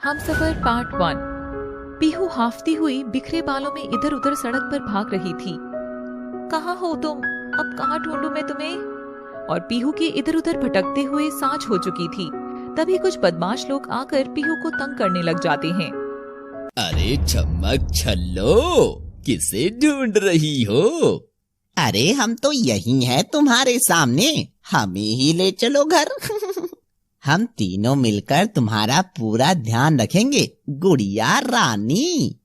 Humsafar part 1। Pihu हाफती हुई बिखरे बालों में इधर उधर सड़क पर भाग रही थी। कहाँ हो तुम? अब कहाँ ढूंढूं मैं तुम्हें? और पीहू की इधर उधर भटकते हुए सांझ हो चुकी थी। तभी कुछ बदमाश लोग आकर पीहू को तंग करने लग जाते हैं। अरे चमक छल्लो, किसे ढूंढ रही हो? अरे हम तो यही हैं तुम्हारे सामने, हमें ही ले चलो घर। हम तीनों मिलकर तुम्हारा पूरा ध्यान रखेंगे, गुड़िया रानी।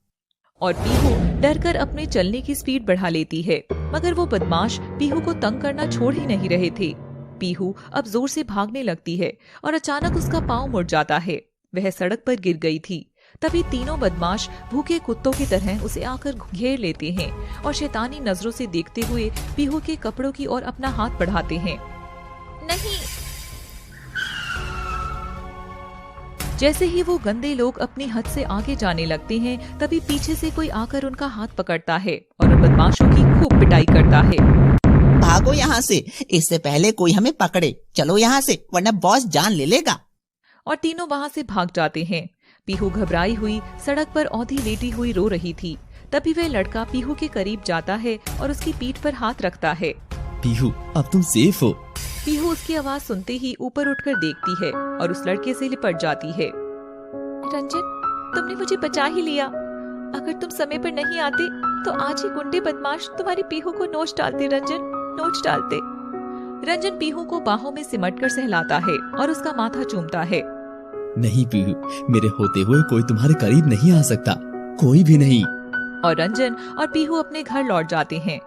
और पीहू डरकर अपने चलने की स्पीड बढ़ा लेती है, मगर वो बदमाश पीहू को तंग करना छोड़ ही नहीं रहे थे। पीहू अब जोर से भागने लगती है और अचानक उसका पाँव मुड़ जाता है। वह सड़क पर गिर गई थी। तभी तीनों बदमाश भूखे कुत्तों की तरह उसे आकर घेर लेते हैं और शैतानी नजरों से देखते हुए पीहू के कपड़ों की ओर अपना हाथ बढ़ाते हैं। नहीं! जैसे ही वो गंदे लोग अपनी हद से आगे जाने लगते हैं, तभी पीछे से कोई आकर उनका हाथ पकड़ता है और उन बदमाशों की खूब पिटाई करता है। भागो यहाँ से, इससे पहले कोई हमें पकड़े। चलो यहाँ से, वरना बॉस जान ले लेगा। और तीनों वहाँ से भाग जाते हैं। पीहू घबराई हुई सड़क पर औंधी लेटी हुई रो रही थी। तभी वह लड़का पीहू के करीब जाता है और उसकी पीठ पर हाथ रखता है। पीहू, अब तुम सेफ हो। पीहू उसकी आवाज सुनते ही ऊपर उठकर देखती है और उस लड़के से लिपट जाती है। रंजन, तुमने मुझे बचा ही लिया। अगर तुम समय पर नहीं आते तो आज ही गुंडे बदमाश तुम्हारी पीहू को नोच डालते। रंजन, नोच डालते। रंजन पीहू को बाहों में सिमटकर सहलाता है और उसका माथा चूमता है। नहीं पीहू, मेरे होते हुए कोई तुम्हारे करीब नहीं आ सकता, कोई भी नहीं। और रंजन और पीहू अपने घर लौट जाते हैं।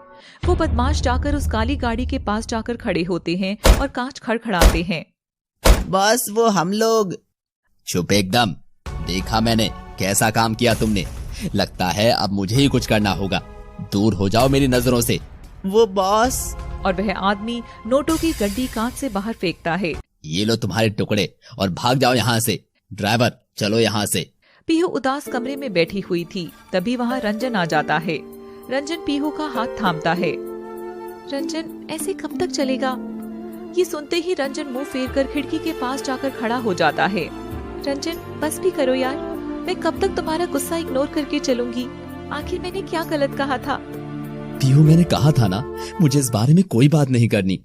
वो बदमाश जाकर उस काली गाड़ी के पास जाकर खड़े होते हैं और कांच खड़खड़ाते हैं। बस वो हम लोग। चुप एकदम। देखा मैंने कैसा काम किया तुमने। लगता है अब मुझे ही कुछ करना होगा। दूर हो जाओ मेरी नजरों से। वो बॉस। और वह आदमी नोटों की गड्डी कांच से बाहर फेंकता है। ये लो तुम्हारे टुकड़े और भाग जाओ यहाँ से। ड्राइवर, चलो यहाँ से। पीहू उदास कमरे में बैठी हुई थी। तभी वहाँ रंजन आ जाता है। रंजन पीहू का हाथ थामता है। रंजन, ऐसे कब तक चलेगा? ये सुनते ही रंजन मुंह फेरकर खिड़की के पास जाकर खड़ा हो जाता है। रंजन, बस भी करो यार। मैं कब तक तुम्हारा गुस्सा इग्नोर करके चलूंगी? आखिर मैंने क्या गलत कहा था? पीहू, मैंने कहा था ना, मुझे इस बारे में कोई बात नहीं करनी।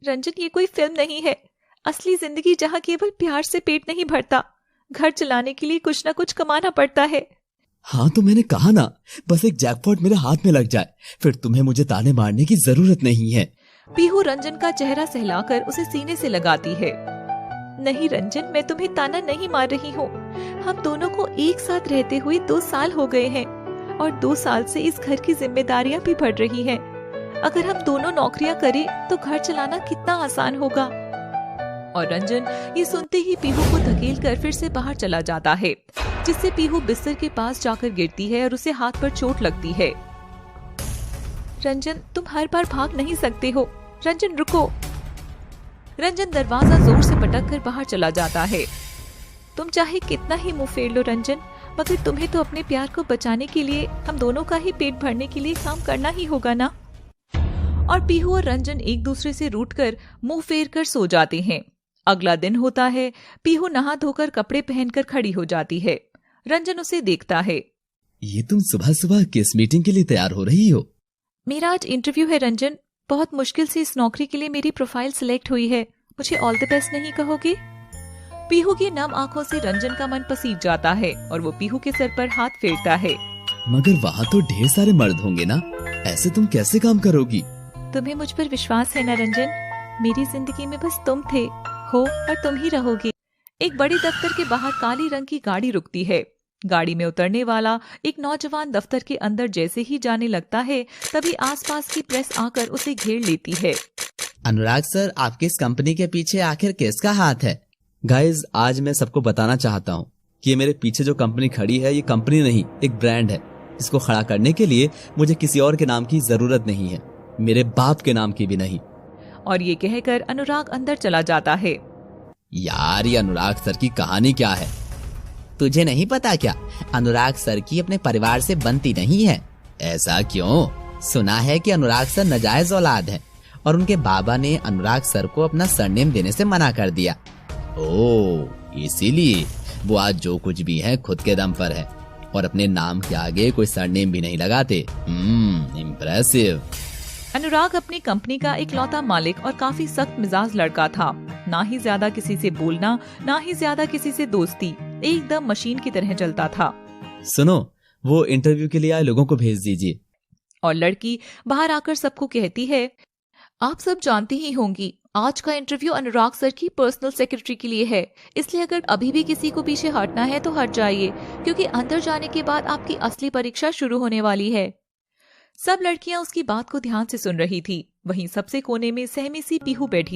रंजन, ये कोई फिल्म नहीं है। असली जिंदगी जहाँ केवल प्यार से पेट नहीं भरता, घर चलाने के लिए कुछ न कुछ कमाना पड़ता है। हाँ तो मैंने कहा ना, बस एक जैकपॉट मेरे हाथ में लग जाए, फिर तुम्हें मुझे ताने मारने की जरूरत नहीं है। पीहू रंजन का चेहरा सहलाकर उसे सीने से लगाती है। नहीं रंजन, मैं तुम्हें ताना नहीं मार रही हूँ। हम दोनों को एक साथ रहते हुए 2 साल हो गए हैं और 2 साल से इस घर की जिम्मेदारियाँ भी बढ़ रही हैं। अगर हम दोनों नौकरियाँ करें तो घर चलाना कितना आसान होगा। और रंजन ये सुनते ही पीहू को धकेलकर फिर से बाहर चला जाता है, जिससे पीहू बिस्तर के पास जाकर गिरती है और उसे हाथ पर चोट लगती है। रंजन, तुम हर बार भाग नहीं सकते हो। रंजन, रुको। रंजन दरवाजा जोर से पटककर बाहर चला जाता है। तुम चाहे कितना ही मुंह फेर लो रंजन, मगर तुम्हें तो अपने प्यार को बचाने के लिए हम दोनों का ही पेट भरने के लिए काम करना ही होगा ना। और पीहू और रंजन एक दूसरे से रूठकर मुंह फेर कर सो जाते हैं। अगला दिन होता है। पीहू नहा धोकर कपड़े पहनकर खड़ी हो जाती है। रंजन उसे देखता है। ये तुम सुबह सुबह किस मीटिंग के लिए तैयार हो रही हो? मेरा आज इंटरव्यू है रंजन। बहुत मुश्किल से इस नौकरी के लिए मेरी प्रोफाइल सिलेक्ट हुई है। मुझे ऑल द बेस्ट नहीं कहोगे? पीहू की नम आंखों से रंजन का मन पसीज जाता है और वो पीहू के सर पर हाथ फेरता है। मगर वहाँ तो ढेर सारे मर्द होंगे ना, ऐसे तुम कैसे काम करोगी? तुम्हें मुझ पर विश्वास है ना रंजन? मेरी जिंदगी में बस तुम थे, हो और तुम ही रहोगे। एक बड़ी दफ्तर के बाहर काली रंग की गाड़ी रुकती है। गाड़ी में उतरने वाला एक नौजवान दफ्तर के अंदर जैसे ही जाने लगता है, तभी आसपास की प्रेस आकर उसे घेर लेती है। अनुराग सर, आपकी इस कंपनी के पीछे आखिर किसका हाथ है? गाइज, आज मैं सबको बताना चाहता हूँ कि ये मेरे पीछे जो कंपनी खड़ी है, ये कंपनी नहीं, एक ब्रांड है। इसको खड़ा करने के लिए मुझे किसी और के नाम की जरूरत नहीं है, मेरे बाप के नाम की भी नहीं। और ये कहकर अनुराग अंदर चला जाता है। यार, ये अनुराग सर की कहानी क्या है? तुझे नहीं पता क्या? अनुराग सर की अपने परिवार से बनती नहीं है। ऐसा क्यों? सुना है कि अनुराग सर नाजायज औलाद हैं और उनके बाबा ने अनुराग सर को अपना सरनेम देने से मना कर दिया। ओह, इसीलिए वो आज जो कुछ भी है खुद के दम पर है और अपने नाम के आगे कोई सरनेम भी नहीं लगाते। इम्प्रेसिव। अनुराग अपनी कंपनी का इकलौता मालिक और काफी सख्त मिजाज लड़का था। ना ही ज्यादा किसी से बोलना, ना ही ज्यादा किसी से दोस्ती, एकदम मशीन की तरह चलता था। सुनो, वो इंटरव्यू के लिए आए लोगों को भेज दीजिए। और लड़की बाहर आकर सबको कहती है, आप सब जानती ही होंगी आज का इंटरव्यू अनुराग सर की पर्सनल सेक्रेटरी के लिए है, इसलिए अगर अभी भी किसी को पीछे हटना है तो हट जाइए, क्योंकि अंदर जाने के बाद आपकी असली परीक्षा शुरू होने वाली है। सब लड़कियां उसकी बात को ध्यान से सुन रही थी। वहीं सबसे कोने में सहमी सी पीहू बैठी